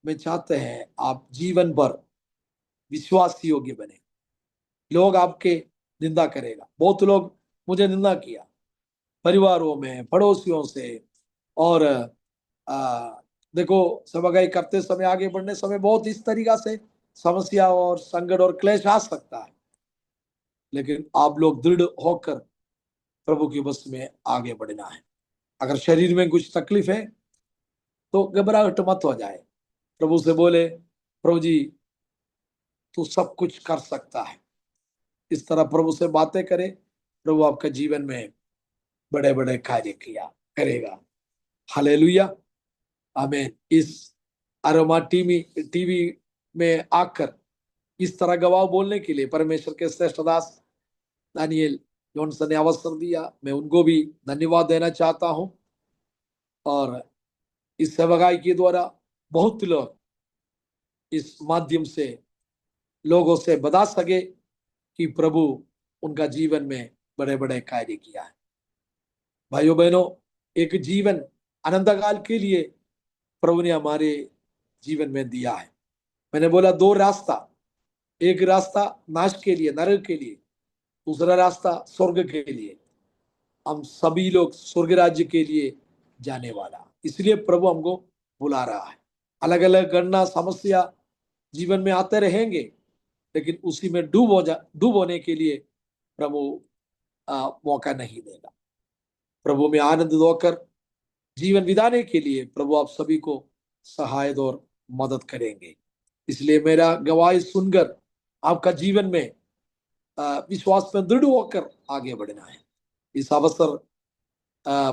मैं चाहते हैं, आप जीवन भर विश्वास योग्य बने। लोग आपके निंदा करेगा, बहुत लोग मुझे निंदा किया, परिवारों में, पड़ोसियों से, और देखो, सेवकाई करते समय, आगे बढ़ने समय बहुत इस तरीका से समस्या और संकट और क्लेश आ सकता है, लेकिन आप लोग दृढ़ होकर प्रभु की बस में आगे बढ़ना है। अगर शरीर में कुछ तकलीफ है तो घबराहट मत हो जाए, प्रभु से बोले, प्रभु जी तू सब कुछ कर सकता है। इस तरह प्रभु से बातें करें, प्रभु आपका जीवन में बड़े बड़े कार्य किया करेगा। हालेलुया, आमीन। इस अरोमा टीवी टीवी में आकर इस तरह गवाह बोलने के लिए परमेश्वर के श्रेष्ठ दास दानियल जॉनसन ने अवसर दिया, मैं उनको भी धन्यवाद देना चाहता हूं। और इस सेवकाई के द्वारा बहुत लोग इस माध्यम से लोगों से बता सके कि प्रभु उनका जीवन में बड़े बड़े कार्य किया है। भाइयों बहनों, एक जीवन अनंत काल के लिए प्रभु ने हमारे जीवन में दिया है। मैंने बोला दो रास्ता, एक रास्ता नाश के लिए, नरक के लिए, दूसरा रास्ता स्वर्ग के लिए। हम सभी लोग स्वर्ग राज्य के लिए जाने वाला, इसलिए प्रभु हमको बुला रहा है। अलग अलग गणना समस्या जीवन में आते रहेंगे, लेकिन उसी में डूब होने के लिए प्रभु मौका नहीं देगा। प्रभु में आनंद होकर जीवन बिताने के लिए प्रभु आप सभी को सहायता और मदद करेंगे। इसलिए मेरा गवाही सुनकर आपका जीवन में विश्वास में दृढ़ होकर आगे बढ़ना है। इस अवसर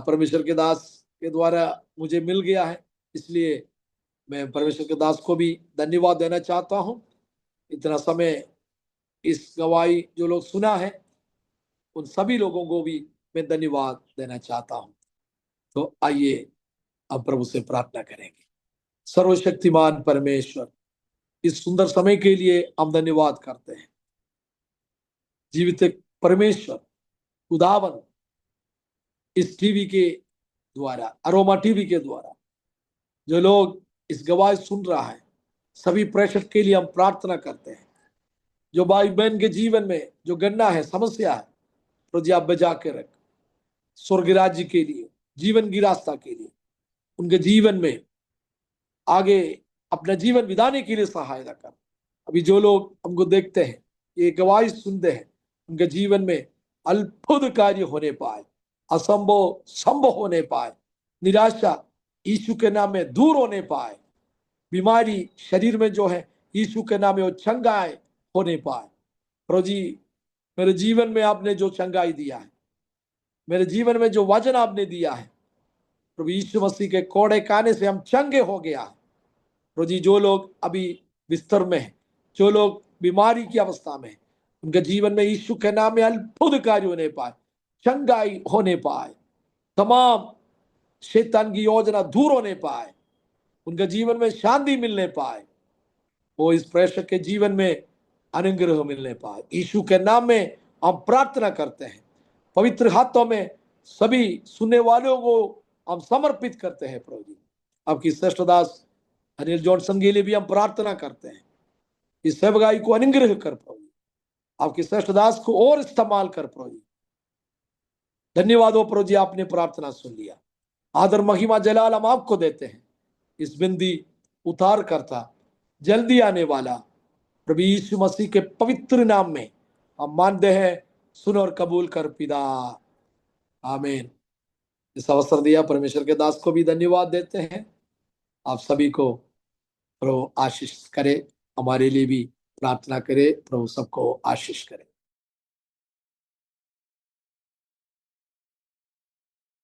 परमेश्वर के दास के द्वारा मुझे मिल गया है, इसलिए मैं परमेश्वर के दास को भी धन्यवाद देना चाहता हूँ। इतना समय इस गवाही जो लोग सुना है, उन सभी लोगों को भी मैं धन्यवाद देना चाहता हूँ। तो आइए अब प्रभु से प्रार्थना करेंगे। सर्वशक्तिमान परमेश्वर, इस सुंदर समय के लिए हम धन्यवाद करते हैं। जीवित परमेश्वर खुदावन, इस टीवी के द्वारा, अरोमा टीवी के द्वारा जो लोग इस गवाही सुन रहा है, सभी प्रेषक के लिए हम प्रार्थना करते हैं। जो भाई बहन के जीवन में जो गन्ना है, समस्या है, प्रभु आप बचा के रख, स्वर्ग राज्य के लिए, जीवन की रास्ता के लिए, उनके जीवन में आगे अपना जीवन बिताने के लिए सहायता कर। अभी जो लोग हमको देखते हैं, ये गवाही सुनते हैं, उनके जीवन में अद्भुत कार्य होने पाए, असंभव संभव होने पाए, निराशा यीशु के नाम में दूर होने पाए, बीमारी शरीर में जो है यीशु के नाम में वो चंगाई होने पाए। प्रभु जी, मेरे जीवन में आपने जो चंगाई दिया है, मेरे जीवन में जो वचन आपने दिया है, प्रभु यीशु मसीह के कोड़े खाने से हम चंगे हो गया है। प्रभु जी, जो लोग अभी बिस्तर में हैं, जो लोग बीमारी की अवस्था में हैं, उनके जीवन में यीशु के नाम में अद्भुत कार्य होने पाए, चंगाई होने पाए, तमाम शैतान की योजना दूर होने पाए, उनके जीवन में शांति मिलने पाए, वो इस प्रेषक के जीवन में अनुग्रह मिलने पाए। यीशु के नाम में हम प्रार्थना करते हैं। पवित्र हाथों में सभी सुनने वालों को हम समर्पित करते हैं। प्रभु जी, आपकी श्रेष्ठ दास अनिल जॉनसन के लिए भी हम प्रार्थना करते हैं। इस सेवकाई को अनुग्रह कर प्रभु जी, आपकी श्रेष्ठ दास को और इस्तेमाल कर प्रभु जी। धन्यवाद हो प्रभु जी, आपने प्रार्थना सुन लिया। आदर महिमा जलाल हम आपको देते हैं। इस बिंदी उतार करता जल्दी आने वाला प्रभु यीशु मसीह के पवित्र नाम में हम मानते हैं, सुन और कबूल कर पिता, आमीन। इस अवसर दिया परमेश्वर के दास को भी धन्यवाद देते हैं। आप सभी को प्रभु आशीष करे, हमारे लिए भी प्रार्थना करे, प्रभु सबको आशीष करे।